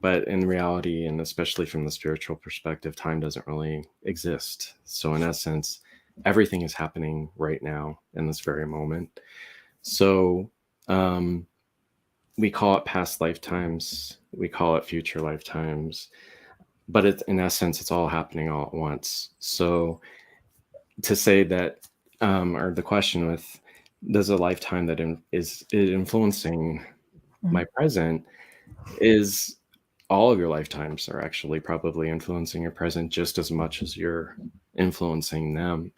but in reality, and especially from the spiritual perspective, time doesn't really exist. So in essence, everything is happening right now in this very moment. So we call it past lifetimes, we call it future lifetimes, but in essence, it's all happening all at once. So to say that, or the question with, does a lifetime that is influencing my present, is all of your lifetimes are actually probably influencing your present just as much as you're influencing them.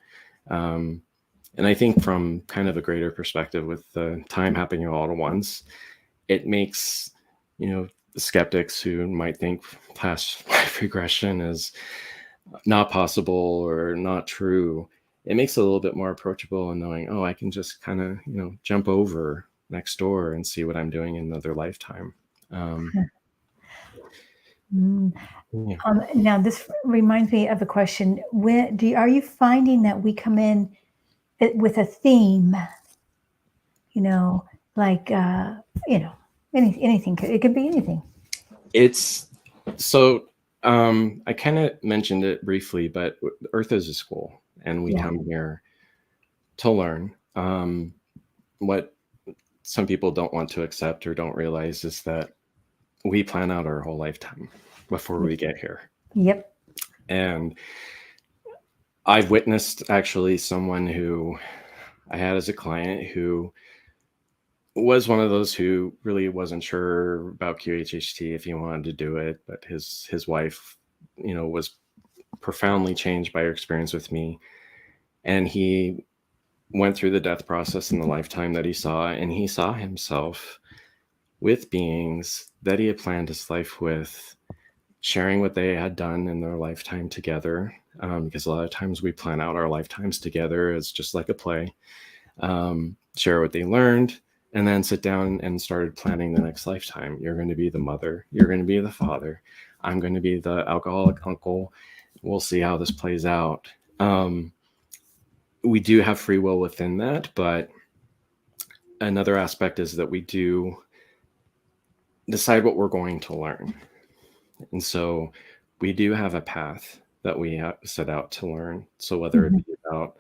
And I think from kind of a greater perspective, with the time happening all at once, it makes, skeptics who might think past life regression is not possible or not true, it makes it a little bit more approachable, and knowing, I can just kind of, jump over next door and see what I'm doing in another lifetime. Now, this reminds me of a question. Are you finding that we come in with a theme? Like anything. It could be anything. It's so. I kind of mentioned it briefly, but Earth is a school, and we come here to learn. What some people don't want to accept or don't realize is that we plan out our whole lifetime before we get here. Yep. And I've witnessed actually someone who I had as a client who was one of those who really wasn't sure about QHHT if he wanted to do it, but his wife, was profoundly changed by her experience with me. And he went through the death process in the lifetime that he saw, and he saw himself with beings that he had planned his life with, sharing what they had done in their lifetime together. Because a lot of times we plan out our lifetimes together as just like a play, share what they learned, and then sit down and started planning the next lifetime. You're going to be the mother. You're going to be the father. I'm going to be the alcoholic uncle. We'll see how this plays out. We do have free will within that, but another aspect is that we do decide what we're going to learn. And so we do have a path that we have set out to learn. So whether it be about,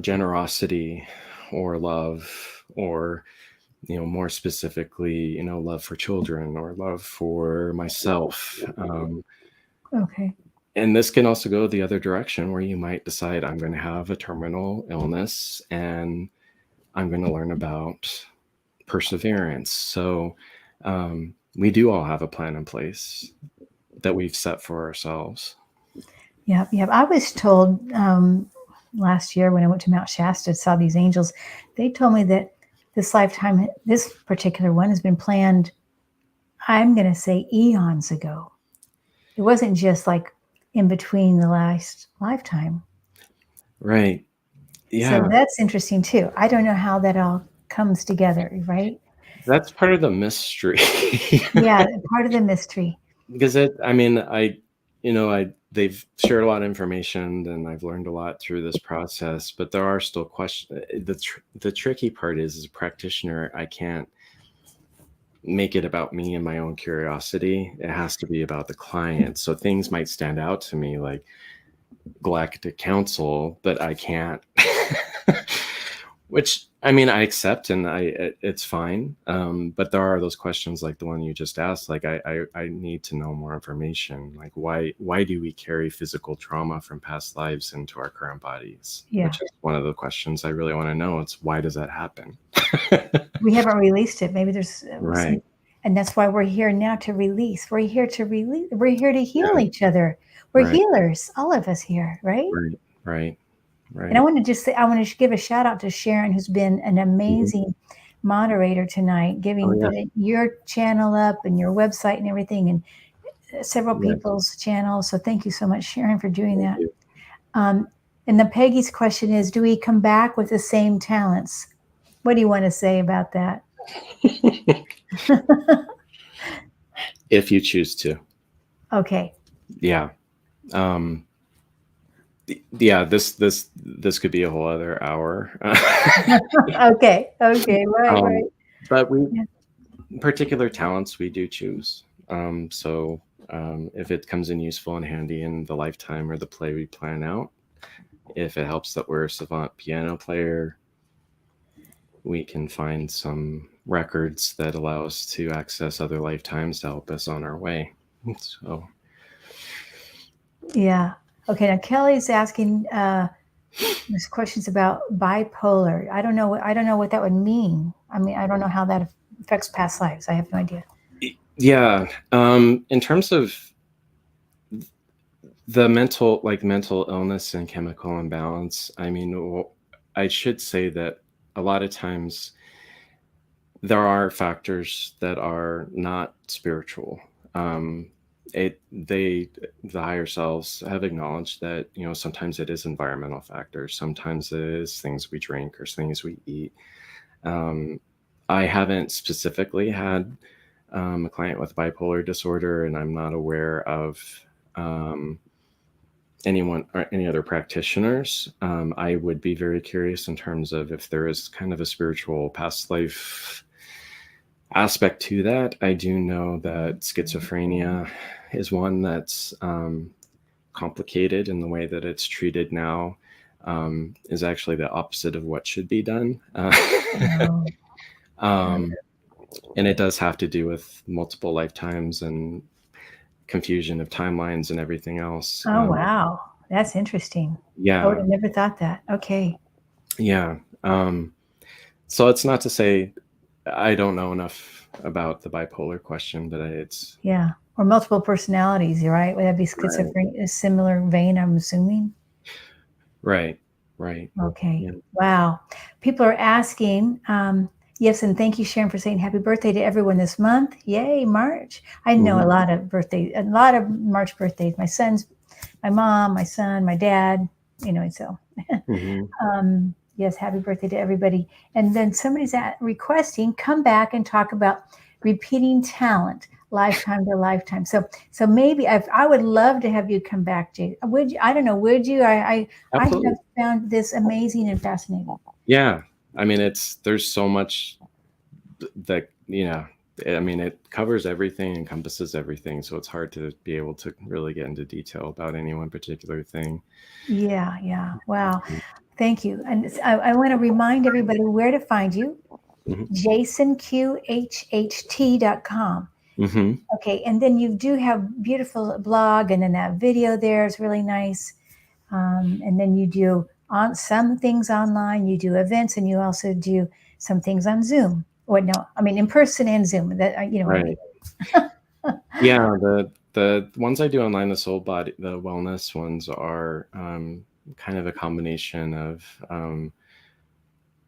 generosity or love, or, more specifically, love for children or love for myself. Okay. And this can also go the other direction, where you might decide, I'm going to have a terminal illness and I'm going to learn about perseverance. So we do all have a plan in place that we've set for ourselves. Yeah. I was told last year when I went to Mount Shasta, saw these angels, they told me that this lifetime, this particular one, has been planned, I'm going to say eons ago. It wasn't just like in between the last lifetime. Right. Yeah. So that's interesting too. I don't know how that all comes together, right? That's part of the mystery. Yeah, part of the mystery. Because they've shared a lot of information, and I've learned a lot through this process, but there are still questions. The tricky part is, as a practitioner, I can't make it about me and my own curiosity. It has to be about the client. So things might stand out to me like Galactic Council, but I can't, which I accept, and it's fine. But there are those questions like the one you just asked. Like I need to know more information. Like why do we carry physical trauma from past lives into our current bodies? Yeah. Which is one of the questions I really want to know. It's why does that happen? We haven't released it. Maybe there's right. And that's why we're here now, to release. We're here to release. We're here to heal each other. We're Right. healers, all of us here, right? Right. And I want to just say, I want to give a shout out to Sharon, who's been an amazing moderator tonight, putting your channel up and your website and everything, and several people's channels. So thank you so much, Sharon, for doing that. And the Peggy's question is, do we come back with the same talents? What do you want to say about that? If you choose to. Okay. Yeah. This could be a whole other hour. Okay. Right. But particular talents we do choose. So if it comes in useful and handy in the lifetime or the play we plan out, if it helps that we're a savant piano player, we can find some records that allow us to access other lifetimes to help us on our way. So. Yeah. Okay. Now Kelly's asking there's questions about bipolar. I don't know what that would mean. I don't know how that affects past lives. I have no idea. Yeah. In terms of the mental illness and chemical imbalance, I should say that a lot of times there are factors that are not spiritual. The higher selves have acknowledged that, sometimes it is environmental factors. Sometimes it is things we drink or things we eat. I haven't specifically had a client with bipolar disorder, and I'm not aware of anyone or any other practitioners. I would be very curious in terms of if there is kind of a spiritual past life aspect to that. I do know that schizophrenia is one that's complicated in the way that it's treated now, is actually the opposite of what should be done. And it does have to do with multiple lifetimes and confusion of timelines and everything else. Oh, wow. That's interesting. I would Yeah. have never thought that. Okay. Yeah. So it's not to say I don't know enough about the bipolar question, but it's Yeah. Or multiple personalities, right? Would that be right, schizophrenia, a similar vein, I'm assuming? right, right. Okay. Yeah. Wow. People are asking, yes, and thank you, Sharon, for saying happy birthday to everyone this month. Yay, March. I know Mhm, a lot of March birthdays. My mom, my son, my dad, so mhm. yes, happy birthday to everybody. And then somebody's requesting, come back and talk about repeating talent, lifetime to lifetime. So maybe I would love to have you come back, Jay. Would you? I don't know. Would you? I have Absolutely. found this amazing and fascinating. Yeah. I mean, there's so much that, I mean, it covers everything, encompasses everything. So it's hard to be able to really get into detail about any one particular thing. Yeah, yeah. Wow. Thank you. And I want to remind everybody where to find you. Mhm, jasonqhht.com. mhm. Okay, and then you do have beautiful blog, and then that video there is really nice. And then you do on some things online. You do events, and you also do some things on Zoom. Or no, I mean in person and Zoom. That you know what I Right. mean. Yeah, the ones I do online, the wellness ones are kind of a combination of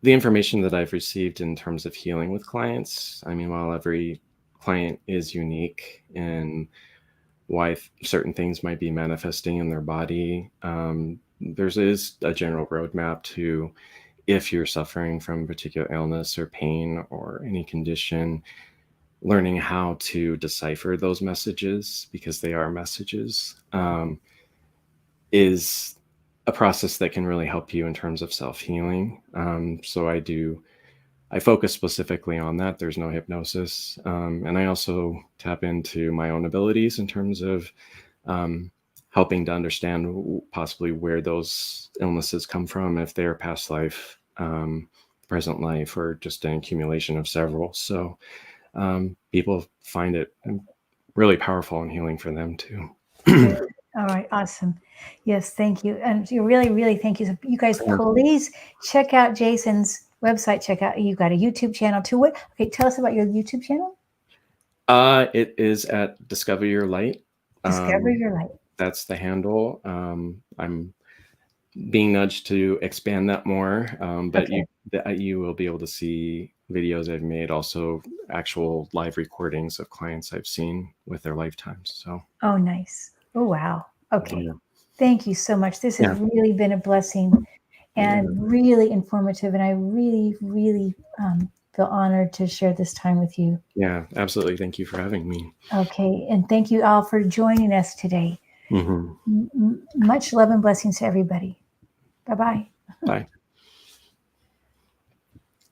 the information that I've received in terms of healing with clients. I mean, while every client is unique in why certain things might be manifesting in their body, there's is a general roadmap to if you're suffering from a particular illness or pain or any condition, learning how to decipher those messages because they are messages, is a process that can really help you in terms of self-healing. So I focus specifically on that. There's no hypnosis. And I also tap into my own abilities in terms of helping to understand possibly where those illnesses come from, if they're past life, present life, or just an accumulation of several. So people find it really powerful and healing for them too. Good. All right, awesome. Yes, thank you. And you really, really thank you. So you guys, please check out Jason's website. Check out, you got a YouTube channel too. Okay, tell us about your YouTube channel. It is at Discover Your Light. Discover Your Light. That's the handle. I'm being nudged to expand that more, but Okay. you will be able to see videos I've made, also actual live recordings of clients I've seen with their lifetimes. So, Oh, nice. Oh, wow. Okay. yeah, Thank you so much. This has yeah, really been a blessing yeah, and really informative. And I really, really feel honored to share this time with you. yeah, absolutely. Thank you for having me. Okay. And thank you all for joining us today. Hmm. Much love and blessings to everybody. Bye bye. Bye.